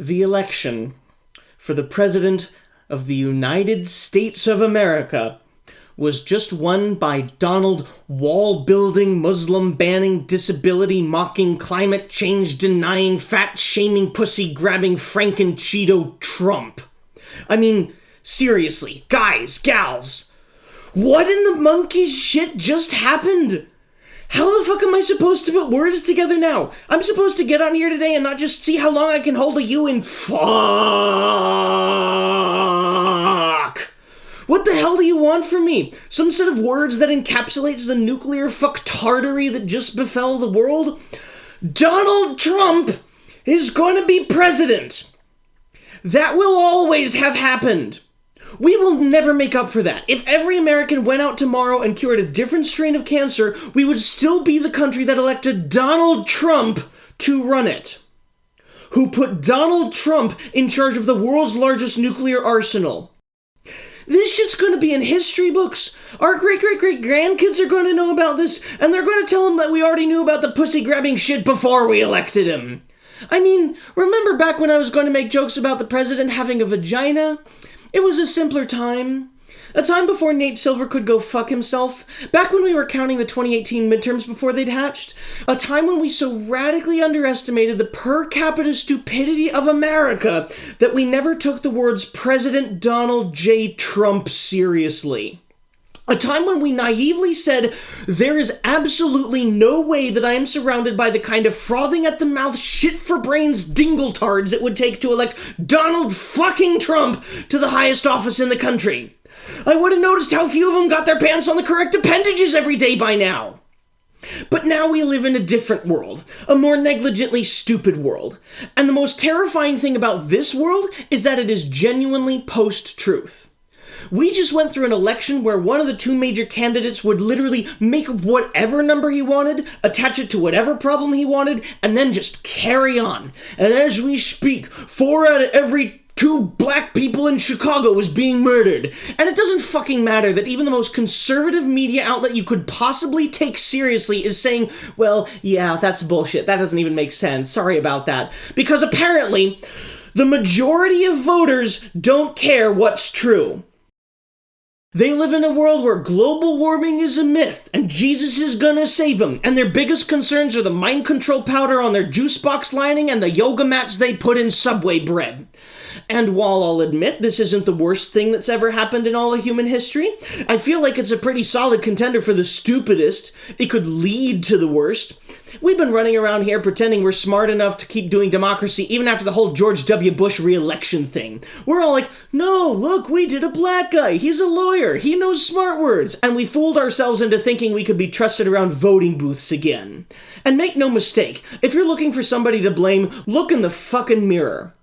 The election for the President of the United States of America was just won by Donald wall-building, Muslim-banning, disability-mocking, climate change-denying, fat-shaming, pussy-grabbing Franken-Cheeto Trump. I mean, seriously, guys, gals, what in the monkey's shit just happened? How the fuck am I supposed to put words together now? I'm supposed to get on here today and not just see how long I can hold a U in fuck. What the hell do you want from me? Some set of words that encapsulates the nuclear fucktardery that just befell the world? Donald Trump is going to be president. That will always have happened. We will never make up for that. If every American went out tomorrow and cured a different strain of cancer, we would still be the country that elected Donald Trump to run it. Who put Donald Trump in charge of the world's largest nuclear arsenal. This shit's going to be in history books. Our great-great-great-grandkids are going to know about this, and they're going to tell them that we already knew about the pussy-grabbing shit before we elected him. I mean, remember back when I was going to make jokes about the president having a vagina? It was a simpler time. A time before Nate Silver could go fuck himself. Back when we were counting the 2018 midterms before they'd hatched. A time when we so radically underestimated the per capita stupidity of America that we never took the words President Donald J. Trump seriously. A time when we naively said, there is absolutely no way that I am surrounded by the kind of frothing at the mouth shit-for-brains dingletards it would take to elect Donald fucking Trump to the highest office in the country. I would have noticed how few of them got their pants on the correct appendages every day by now. But now we live in a different world, a more negligently stupid world. And the most terrifying thing about this world is that it is genuinely post-truth. We just went through an election where one of the two major candidates would literally make whatever number he wanted, attach it to whatever problem he wanted, and then just carry on. And as we speak, 4 out of every 2 black people in Chicago is being murdered. And it doesn't fucking matter that even the most conservative media outlet you could possibly take seriously is saying, well, yeah, that's bullshit. That doesn't even make sense. Sorry about that. Because apparently, the majority of voters don't care what's true. They live in a world where global warming is a myth, and Jesus is gonna save them, and their biggest concerns are the mind control powder on their juice box lining and the yoga mats they put in Subway bread. And while I'll admit this isn't the worst thing that's ever happened in all of human history, I feel like it's a pretty solid contender for the stupidest. It could lead to the worst. We've been running around here pretending we're smart enough to keep doing democracy even after the whole George W. Bush re-election thing. We're all like, no, look, we did a black guy. He's a lawyer. He knows smart words. And we fooled ourselves into thinking we could be trusted around voting booths again. And make no mistake, if you're looking for somebody to blame, look in the fucking mirror.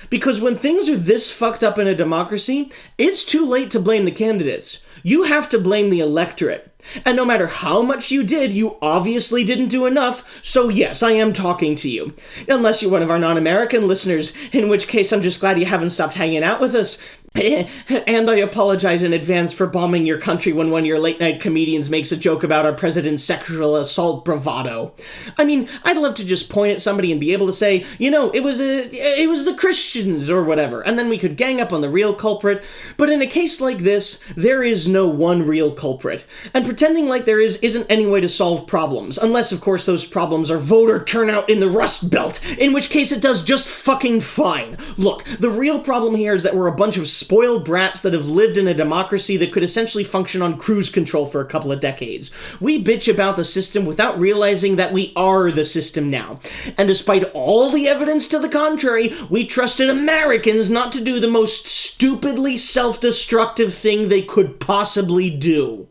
Because when things are this fucked up in a democracy, it's too late to blame the candidates. You have to blame the electorate. And no matter how much you did, you obviously didn't do enough, so yes, I am talking to you. Unless you're one of our non-American listeners, in which case I'm just glad you haven't stopped hanging out with us. And I apologize in advance for bombing your country when one of your late-night comedians makes a joke about our president's sexual assault bravado. I mean, I'd love to just point at somebody and be able to say, you know, it was the Christians or whatever, and then we could gang up on the real culprit. But in a case like this, there is no one real culprit. And pretending like there isn't any way to solve problems, unless, of course, those problems are voter turnout in the Rust Belt, in which case it does just fucking fine. Look, the real problem here is that we're a bunch of spoiled brats that have lived in a democracy that could essentially function on cruise control for a couple of decades. We bitch about the system without realizing that we are the system now. And despite all the evidence to the contrary, we trusted Americans not to do the most stupidly self-destructive thing they could possibly do.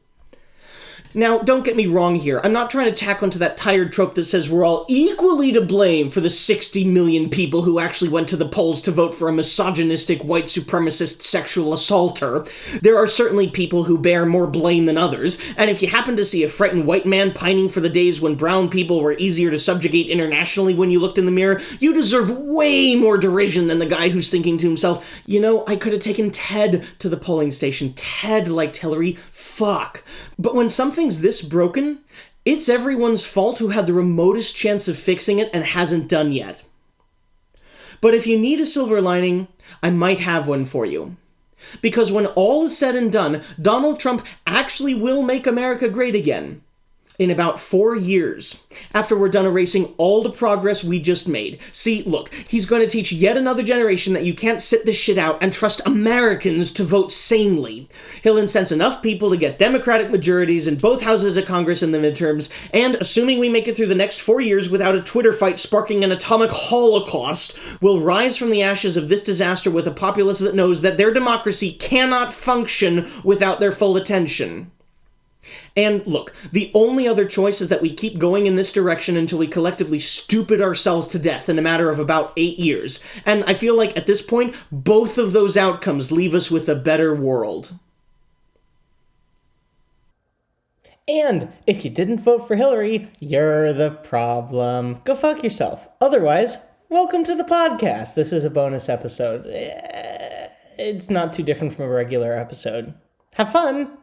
Now, don't get me wrong here. I'm not trying to tack onto that tired trope that says we're all equally to blame for the 60 million people who actually went to the polls to vote for a misogynistic, white supremacist sexual assaulter. There are certainly people who bear more blame than others, and if you happen to see a frightened white man pining for the days when brown people were easier to subjugate internationally when you looked in the mirror, you deserve way more derision than the guy who's thinking to himself, you know, I could have taken Ted to the polling station. Ted liked Hillary. Fuck. But when something's this broken, it's everyone's fault who had the remotest chance of fixing it and hasn't done yet. But if you need a silver lining, I might have one for you. Because when all is said and done, Donald Trump actually will make America great again. In about 4 years, after we're done erasing all the progress we just made. See, look, he's going to teach yet another generation that you can't sit this shit out and trust Americans to vote sanely. He'll incense enough people to get Democratic majorities in both houses of Congress in the midterms, and assuming we make it through the next 4 years without a Twitter fight sparking an atomic holocaust, we'll rise from the ashes of this disaster with a populace that knows that their democracy cannot function without their full attention. And look, the only other choice is that we keep going in this direction until we collectively stupid ourselves to death in a matter of about 8 years. And I feel like at this point, both of those outcomes leave us with a better world. And if you didn't vote for Hillary, you're the problem. Go fuck yourself. Otherwise, welcome to the podcast. This is a bonus episode. It's not too different from a regular episode. Have fun!